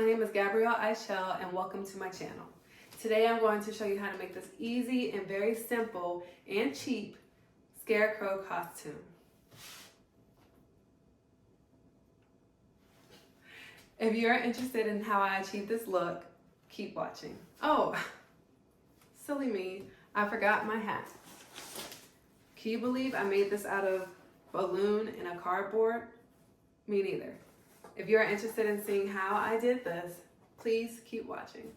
my name is Gabrielle Ishell and welcome to my channel. Today I'm going to show you how to make this easy and very simple and cheap Scarecrow costume. If you're interested in how I achieved this look, keep watching. Oh, silly me, I forgot my hat. Can you believe I made this out of balloon and a cardboard? Me neither. If you're interested in seeing how I did this, please keep watching.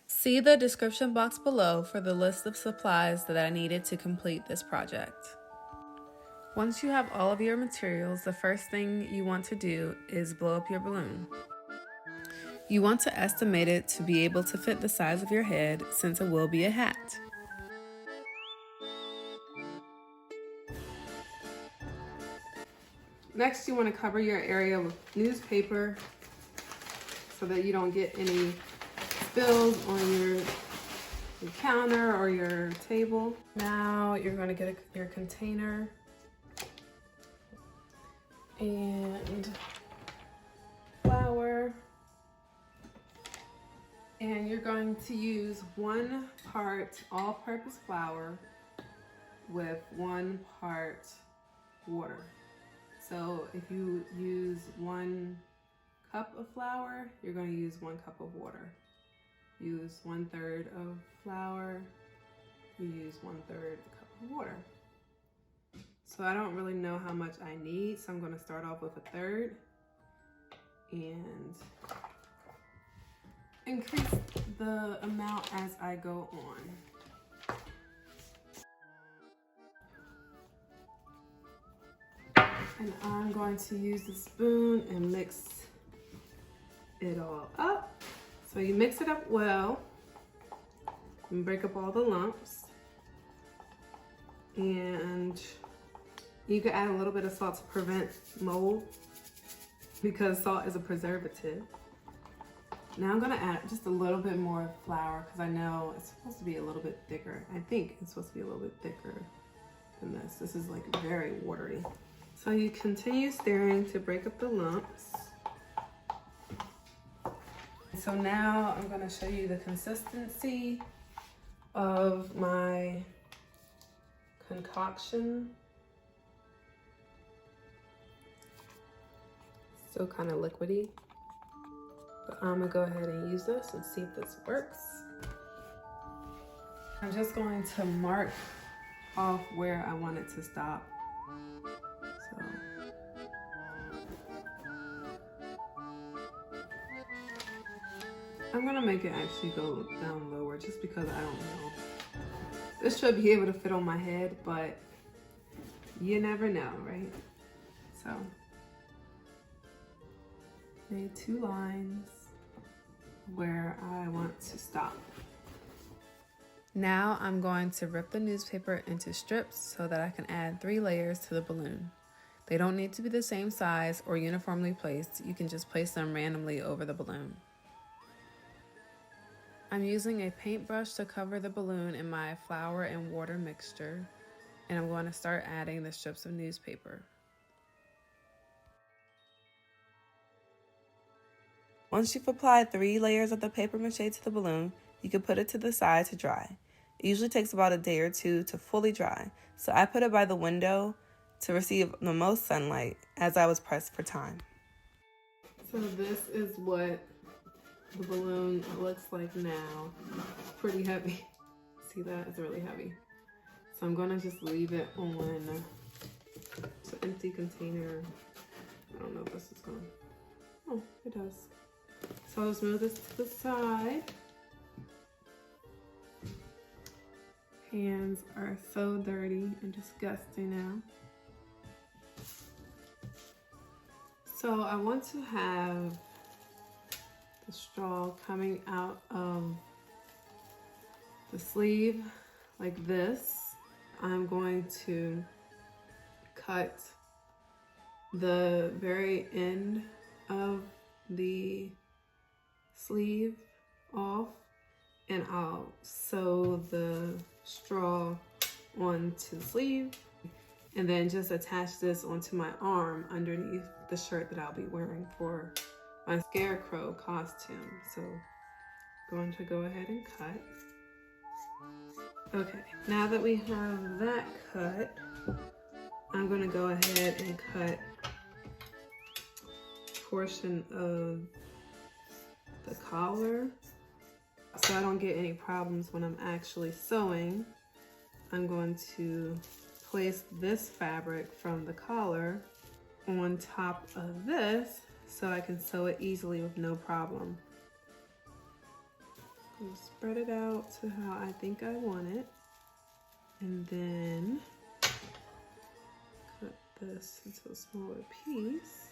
See the description box below for the list of supplies that I needed to complete this project. Once you have all of your materials, the first thing you want to do is blow up your balloon. You want to estimate it to be able to fit the size of your head since it will be a hat. Next, you want to cover your area with newspaper so that you don't get any spills on your counter or your table. Now you're going to get your container and flour, and you're going to use 1 part all-purpose flour with 1 part water. So if you use 1 cup of flour, you're going to use 1 cup of water. Use 1/3 of flour, you use 1/3 cup of water. So I don't really know how much I need, so I'm going to start off with 1/3 and increase the amount as I go on. And I'm going to use the spoon and mix it all up. So you mix it up well and break up all the lumps. And you can add a little bit of salt to prevent mold because salt is a preservative. Now I'm gonna add just a little bit more flour because I know it's supposed to be a little bit thicker. I think it's supposed to be a little bit thicker than this. This is like very watery. So you continue stirring to break up the lumps. So now I'm going to show you the consistency of my concoction. Still kind of liquidy, but I'm going to go ahead and use this and see if this works. I'm just going to mark off where I want it to stop. I'm gonna make it actually go down lower just because I don't know. This should be able to fit on my head, but you never know, right? So, made 2 lines where I want to stop. Now I'm going to rip the newspaper into strips so that I can add 3 layers to the balloon. They don't need to be the same size or uniformly placed. You can just place them randomly over the balloon. I'm using a paintbrush to cover the balloon in my flour and water mixture, and I'm going to start adding the strips of newspaper. Once you've applied 3 layers of the paper mache to the balloon, you can put it to the side to dry. It usually takes about a day or 2 to fully dry, so I put it by the window to receive the most sunlight as I was pressed for time. So this is what the balloon looks like now. It's pretty heavy. See that? It's really heavy. So I'm gonna just leave it on an empty container. I don't know if this is going. Oh, it does. So I'll just move this to the side. Hands are so dirty and disgusting now. So I want to have the straw coming out of the sleeve like this. I'm going to cut the very end of the sleeve off, and I'll sew the straw onto the sleeve, and then just attach this onto my arm underneath the shirt that I'll be wearing for my Scarecrow costume. So I'm going to go ahead and cut. Okay, now that we have that cut, I'm going to go ahead and cut a portion of the collar so I don't get any problems when I'm actually sewing. I'm going to place this fabric from the collar on top of this so I can sew it easily with no problem. I'm going to spread it out to how I think I want it, and then cut this into a smaller piece,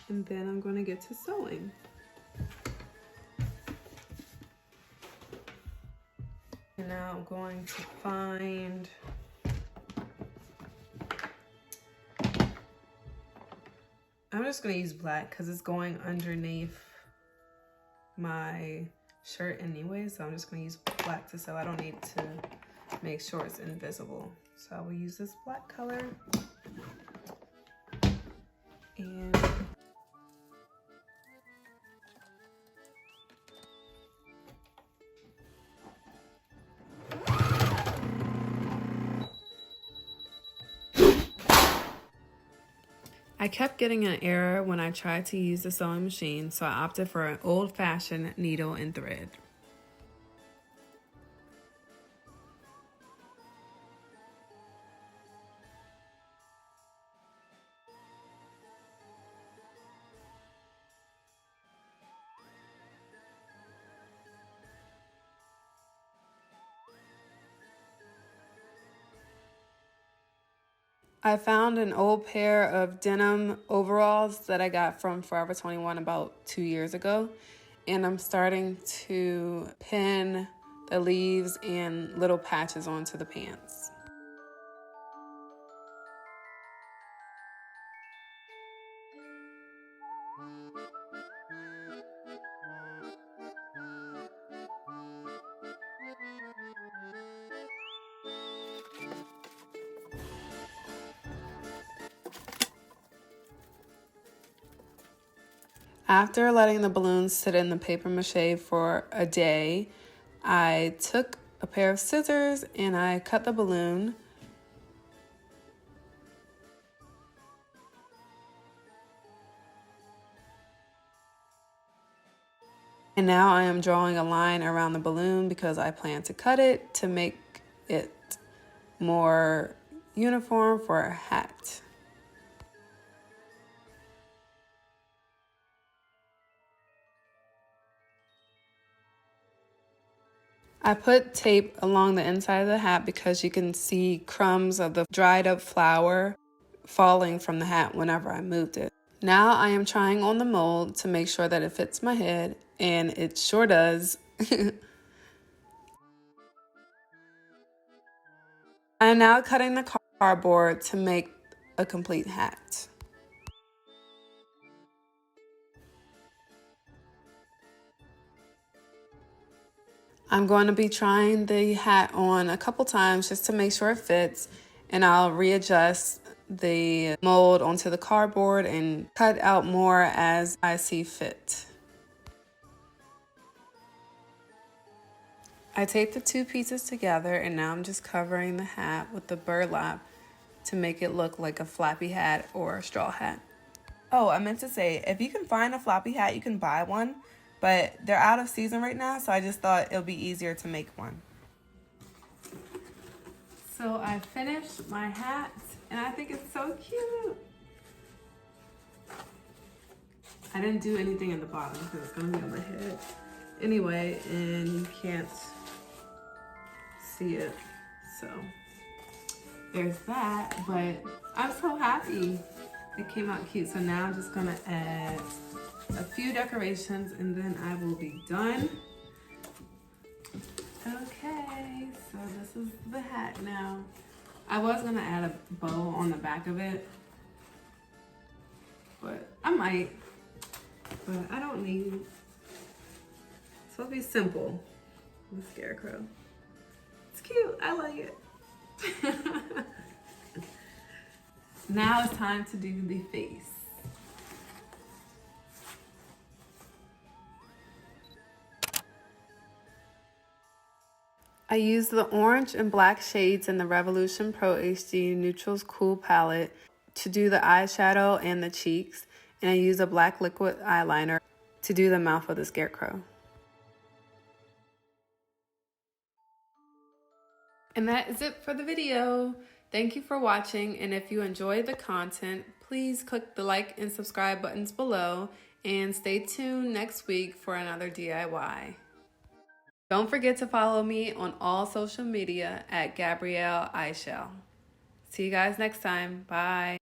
and then I'm going to get to sewing. And now I'm going to find I'm just going to use black because it's going underneath my shirt anyway, so I'm just going to use black to sew. I don't need to make sure it's invisible. So I will use this black color. And I kept getting an error when I tried to use the sewing machine, so I opted for an old-fashioned needle and thread. I found an old pair of denim overalls that I got from Forever 21 about 2 years ago, and I'm starting to pin the leaves and little patches onto the pants. After letting the balloons sit in the paper mache for a day, I took a pair of scissors and I cut the balloon. And now I am drawing a line around the balloon because I plan to cut it to make it more uniform for a hat. I put tape along the inside of the hat because you can see crumbs of the dried up flour falling from the hat whenever I moved it. Now I am trying on the mold to make sure that it fits my head, and it sure does. I am now cutting the cardboard to make a complete hat. I'm going to be trying the hat on a couple times just to make sure it fits, and I'll readjust the mold onto the cardboard and cut out more as I see fit. I taped the two pieces together, and now I'm just covering the hat with the burlap to make it look like a floppy hat or a straw hat. Oh, I meant to say, if you can find a floppy hat, you can buy one, but they're out of season right now, so I just thought it would be easier to make one. So I finished my hat, and I think it's so cute. I didn't do anything at the bottom because it's going to be on the head anyway, and you can't see it, so there's that. But I'm so happy it came out cute. So now I'm just going to add a few decorations and then I will be done. Okay, so this is the hat now. I was gonna add a bow on the back of it, but I might, but I don't need. So it'll be simple with Scarecrow. I like it. Now it's time to do the face. I used the orange and black shades in the Revolution Pro HD Neutrals Cool palette to do the eyeshadow and the cheeks, and I used a black liquid eyeliner to do the mouth of the Scarecrow. And that is it for the video. Thank you for watching, and if you enjoyed the content, please click the like and subscribe buttons below, and stay tuned next week for another DIY. Don't forget to follow me on all social media at Gabrielle Ishell. See you guys next time. Bye.